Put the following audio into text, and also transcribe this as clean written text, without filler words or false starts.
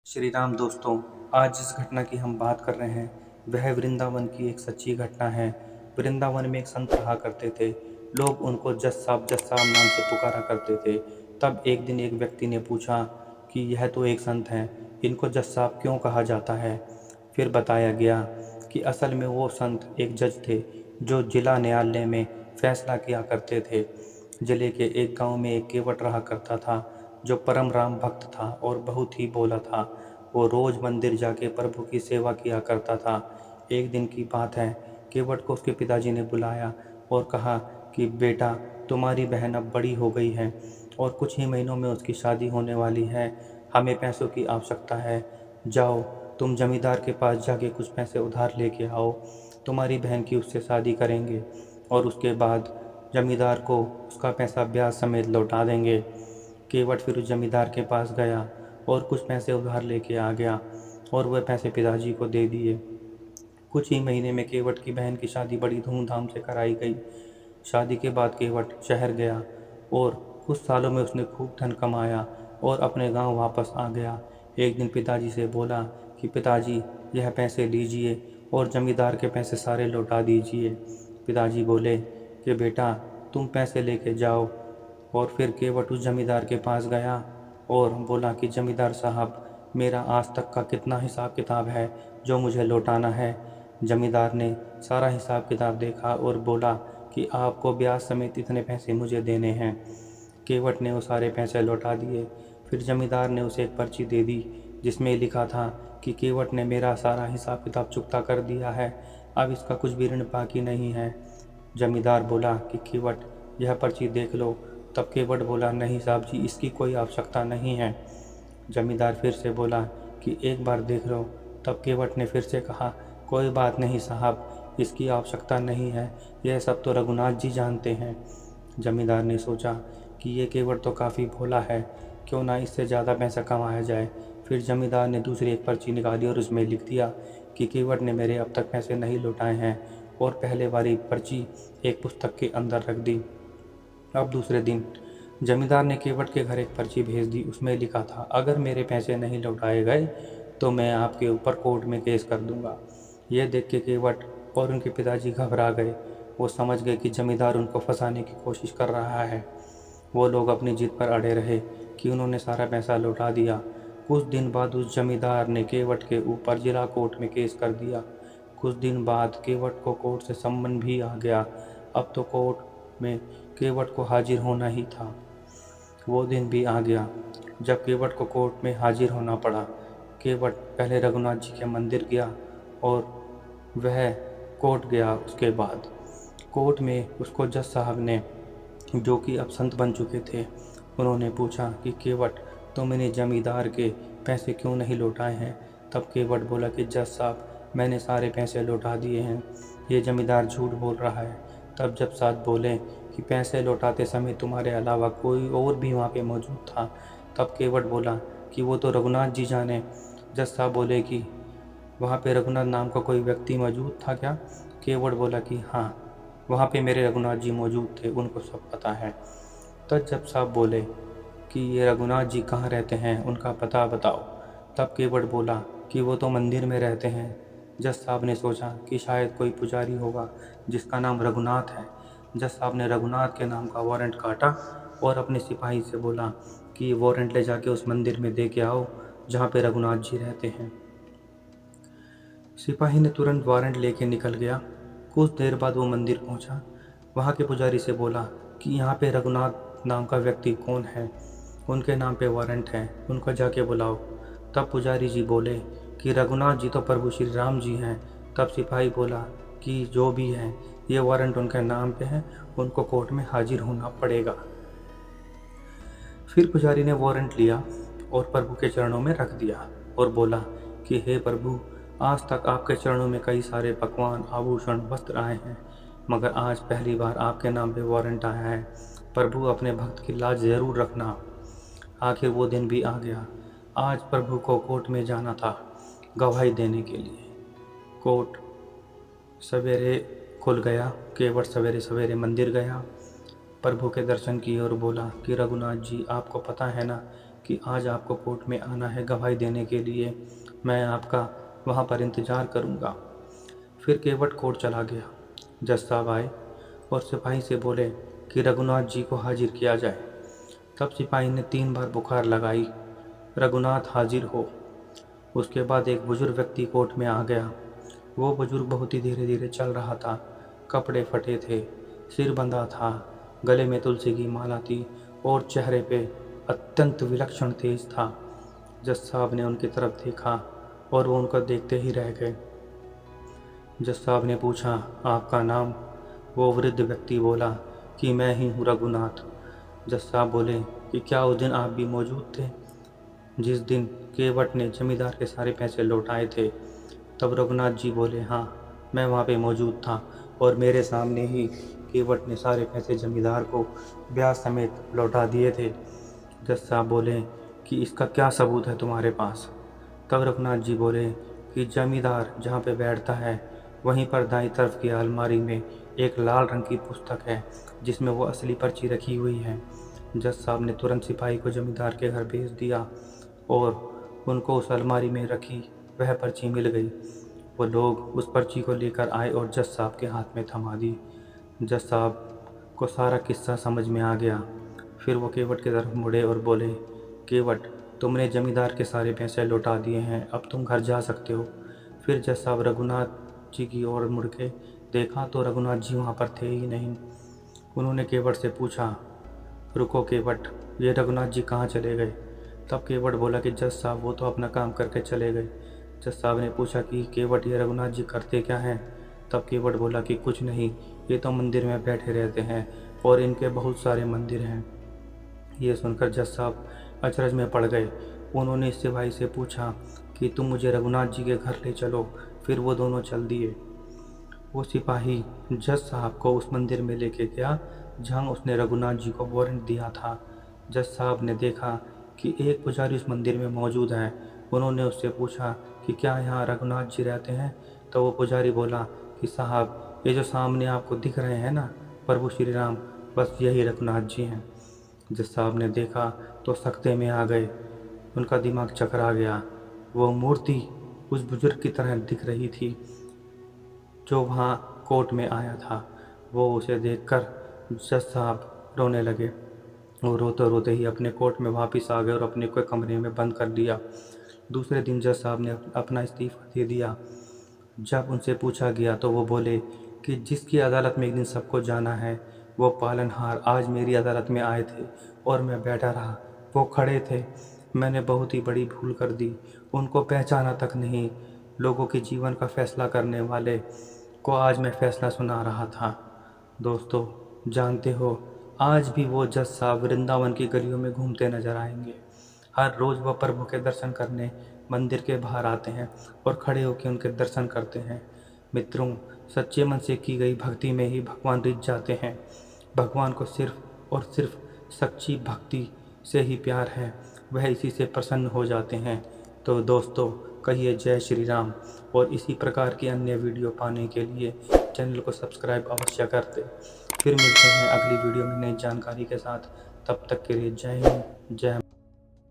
श्री राम दोस्तों, आज जिस घटना की हम बात कर रहे हैं वह वृंदावन की एक सच्ची घटना है। वृंदावन में एक संत रहा करते थे। लोग उनको जज साहब नाम से पुकारा करते थे। तब एक दिन एक व्यक्ति ने पूछा कि यह तो एक संत हैं, इनको जज साहब क्यों कहा जाता है। फिर बताया गया कि असल में वो संत एक जज थे जो जिला न्यायालय में फैसला किया करते थे। जिले के एक गांव में एक केवट रहा करता था जो परम राम भक्त था और बहुत ही भोला था। वो रोज मंदिर जाके प्रभु की सेवा किया करता था। एक दिन की बात है, केवट को उसके पिताजी ने बुलाया और कहा कि बेटा, तुम्हारी बहन अब बड़ी हो गई है और कुछ ही महीनों में उसकी शादी होने वाली है। हमें पैसों की आवश्यकता है। जाओ, तुम जमींदार के पास जाके कुछ पैसे उधार लेके आओ। तुम्हारी बहन की उससे शादी करेंगे और उसके बाद जमींदार को उसका पैसा ब्याज समेत लौटा देंगे। केवट फिर उस जमींदार के पास गया और कुछ पैसे उधार लेके आ गया और वह पैसे पिताजी को दे दिए। कुछ ही महीने में केवट की बहन की शादी बड़ी धूमधाम से कराई गई। शादी के बाद केवट शहर गया और कुछ सालों में उसने खूब धन कमाया और अपने गांव वापस आ गया। एक दिन पिताजी से बोला कि पिताजी, यह पैसे लीजिए और जमींदार के पैसे सारे लौटा दीजिए। पिताजी बोले कि बेटा, तुम पैसे लेके जाओ। और फिर केवट उस जमींदार के पास गया और बोला कि जमींदार साहब, मेरा आज तक का कितना हिसाब किताब है जो मुझे लौटाना है। जमींदार ने सारा हिसाब किताब देखा और बोला कि आपको ब्याज समेत इतने पैसे मुझे देने हैं। केवट ने वो सारे पैसे लौटा दिए। फिर जमींदार ने उसे एक पर्ची दे दी जिसमें लिखा था कि केवट ने मेरा सारा हिसाब किताब चुकता कर दिया है, अब इसका कुछ भी ऋण बाकी नहीं है। जमींदार बोला कि केवट, यह पर्ची देख लो। तब केवट बोला, नहीं साहब जी, इसकी कोई आवश्यकता नहीं है। जमींदार फिर से बोला कि एक बार देख लो। तब केवट ने फिर से कहा, कोई बात नहीं साहब, इसकी आवश्यकता नहीं है, यह सब तो रघुनाथ जी जानते हैं। जमींदार ने सोचा कि ये केवट तो काफ़ी भोला है, क्यों ना इससे ज़्यादा पैसा कमाया जाए। फिर जमींदार ने दूसरी एक पर्ची निकाली और उसमें लिख दिया कि केवट ने मेरे अब तक पैसे नहीं लौटाए हैं, और पहले वाली पर्ची एक पुस्तक के अंदर रख दी। अब दूसरे दिन जमींदार ने केवट के घर एक पर्ची भेज दी। उसमें लिखा था, अगर मेरे पैसे नहीं लौटाए गए तो मैं आपके ऊपर कोर्ट में केस कर दूंगा। यह देख के केवट और उनके पिताजी घबरा गए। वो समझ गए कि जमींदार उनको फंसाने की कोशिश कर रहा है। वो लोग अपनी जिद पर अड़े रहे कि उन्होंने सारा पैसा लौटा दिया। कुछ दिन बाद उस जमींदार ने केवट के ऊपर जिला कोर्ट में केस कर दिया। कुछ दिन बाद केवट को कोर्ट से सम्मन भी आ गया। अब तो कोर्ट में केवट को हाजिर होना ही था। वो दिन भी आ गया जब केवट को कोर्ट में हाजिर होना पड़ा। केवट पहले रघुनाथ जी के मंदिर गया और वह कोर्ट गया। उसके बाद कोर्ट में उसको जज साहब ने, जो कि अब संत बन चुके थे, उन्होंने पूछा कि केवट, तुमने जमींदार के पैसे क्यों नहीं लौटाए हैं। तब केवट बोला कि जज साहब, मैंने सारे पैसे लौटा दिए हैं, ये जमींदार झूठ बोल रहा है। तब जज साहब बोले कि पैसे लौटाते समय तुम्हारे अलावा कोई और भी वहाँ पे मौजूद था। तब केवट बोला कि वो तो रघुनाथ जी जाने। जज साहब बोले कि वहाँ पे रघुनाथ नाम का कोई व्यक्ति मौजूद था क्या। केवट बोला कि हाँ, वहाँ पे मेरे रघुनाथ जी मौजूद थे, उनको सब पता है। तब जज साहब बोले कि ये रघुनाथ जी कहाँ रहते हैं, उनका पता बताओ। तब केवट बोला कि वो तो मंदिर में रहते हैं। जज साहब ने सोचा कि शायद कोई पुजारी होगा जिसका नाम रघुनाथ है। जज साहब ने रघुनाथ के नाम का वारंट काटा और अपने सिपाही से बोला कि ये वारंट ले जाके उस मंदिर में दे के आओ जहाँ पे रघुनाथ जी रहते हैं। सिपाही ने तुरंत वारंट लेके निकल गया। कुछ देर बाद वो मंदिर पहुंचा। वहाँ के पुजारी से बोला कि यहाँ पे रघुनाथ नाम का व्यक्ति कौन है, उनके नाम पे वारंट है, उनको जाके बुलाओ। तब पुजारी जी बोले कि रघुनाथ जी तो प्रभु श्री राम जी हैं। तब सिपाही बोला कि जो भी है, ये वारंट उनके नाम पे है, उनको कोर्ट में हाजिर होना पड़ेगा। फिर पुजारी ने वारंट लिया और प्रभु के चरणों में रख दिया और बोला कि हे प्रभु, आज तक आपके चरणों में कई सारे पकवान, आभूषण, वस्त्र आए हैं, मगर आज पहली बार आपके नाम पे वारंट आया है। प्रभु, अपने भक्त की लाज ज़रूर रखना। आखिर वो दिन भी आ गया। आज प्रभु को कोर्ट में जाना था गवाही देने के लिए। कोर्ट सवेरे खुल गया। केवट सवेरे सवेरे मंदिर गया, प्रभु के दर्शन किए और बोला कि रघुनाथ जी, आपको पता है ना कि आज आपको कोर्ट में आना है गवाही देने के लिए, मैं आपका वहाँ पर इंतज़ार करूँगा। फिर केवट कोर्ट चला गया। जज साहब आए और सिपाही से बोले कि रघुनाथ जी को हाजिर किया जाए। तब सिपाही ने 3 बार पुकार लगाई, रघुनाथ हाजिर हो। उसके बाद एक बुजुर्ग व्यक्ति कोर्ट में आ गया। वो बुजुर्ग बहुत ही धीरे धीरे चल रहा था, कपड़े फटे थे, सिर बंधा था, गले में तुलसी की माला थी और चेहरे पे अत्यंत विलक्षण तेज था। जज साहब ने उनकी तरफ देखा और वो उनको देखते ही रह गए। जज साहब ने पूछा, आपका नाम? वो वृद्ध व्यक्ति बोला कि मैं ही हूँ रघुनाथ। जज साहब बोले कि क्या उस दिन आप भी मौजूद थे, जिस दिन केवट ने जमींदार के सारे पैसे लौटाए थे? तब रघुनाथ जी बोले, हाँ, मैं वहाँ पे मौजूद था और मेरे सामने ही केवट ने सारे पैसे जमींदार को ब्याज समेत लौटा दिए थे। जज साहब बोले कि इसका क्या सबूत है तुम्हारे पास? तब रघुनाथ जी बोले कि जमींदार जहाँ पे बैठता है वहीं पर दाईं तरफ की अलमारी में एक लाल रंग की पुस्तक है जिसमें वो असली पर्ची रखी हुई है। जज साहब ने तुरंत सिपाही को जमींदार के घर भेज दिया और उनको उस अलमारी में रखी वह पर्ची मिल गई। वो लोग उस पर्ची को लेकर आए और जज साहब के हाथ में थमा दी। जज साहब को सारा किस्सा समझ में आ गया। फिर वो केवट की तरफ मुड़े और बोले, केवट, तुमने जमींदार के सारे पैसे लौटा दिए हैं, अब तुम घर जा सकते हो। फिर जज साहब रघुनाथ जी की ओर मुड़ के देखा तो रघुनाथ जी वहाँ पर थे ही नहीं। उन्होंने केवट से पूछा, रुको केवट, ये रघुनाथ जी कहाँ चले गए? तब केवट बोला कि जज साहब वो तो अपना काम करके चले गए। जज साहब ने पूछा कि केवट, ये रघुनाथ जी करते क्या हैं? तब केवट बोला कि कुछ नहीं, ये तो मंदिर में बैठे रहते हैं और इनके बहुत सारे मंदिर हैं। ये सुनकर जज साहब अचरज में पड़ गए। उन्होंने इस सिपाही से पूछा कि तुम मुझे रघुनाथ जी के घर ले चलो। फिर वो दोनों चल दिए। वो सिपाही जज साहब को उस मंदिर में लेके गया जहाँ उसने रघुनाथ जी को वारंट दिया था। जज साहब ने देखा कि एक पुजारी उस मंदिर में मौजूद है। उन्होंने उससे पूछा कि क्या यहाँ रघुनाथ जी रहते हैं? तो वो पुजारी बोला कि साहब, ये जो सामने आपको दिख रहे हैं ना, प्रभु श्री राम, बस यही रघुनाथ जी हैं। जज साहब ने देखा तो सकते में आ गए, उनका दिमाग चकरा गया। वो मूर्ति उस बुजुर्ग की तरह दिख रही थी जो वहाँ कोर्ट में आया था। वो उसे देखकर जज साहब रोने लगे। वो रोते रोते ही अपने कोर्ट में वापस आ गए और अपने को कमरे में बंद कर दिया। दूसरे दिन जज साहब ने अपना इस्तीफा दे दिया। जब उनसे पूछा गया तो वो बोले कि जिसकी अदालत में एक दिन सबको जाना है, वो पालनहार आज मेरी अदालत में आए थे और मैं बैठा रहा। वो खड़े थे, मैंने बहुत ही बड़ी भूल कर दी, उनको पहचाना तक नहीं। लोगों के जीवन का फैसला करने वाले को आज मैं फैसला सुना रहा था। दोस्तों, जानते हो, आज भी वो जज साहब वृंदावन की गलियों में घूमते नजर आएंगे। हर रोज़ वह प्रभु के दर्शन करने मंदिर के बाहर आते हैं और खड़े होकर उनके दर्शन करते हैं। मित्रों, सच्चे मन से की गई भक्ति में ही भगवान रिझ जाते हैं। भगवान को सिर्फ और सिर्फ सच्ची भक्ति से ही प्यार है, वह इसी से प्रसन्न हो जाते हैं। तो दोस्तों, कहिए जय श्री राम और इसी प्रकार की अन्य वीडियो पाने के लिए चैनल को सब्सक्राइब अवश्य करते। फिर मिलते हैं अगली वीडियो में नई जानकारी के साथ। तब तक के लिए जय हिंद, जय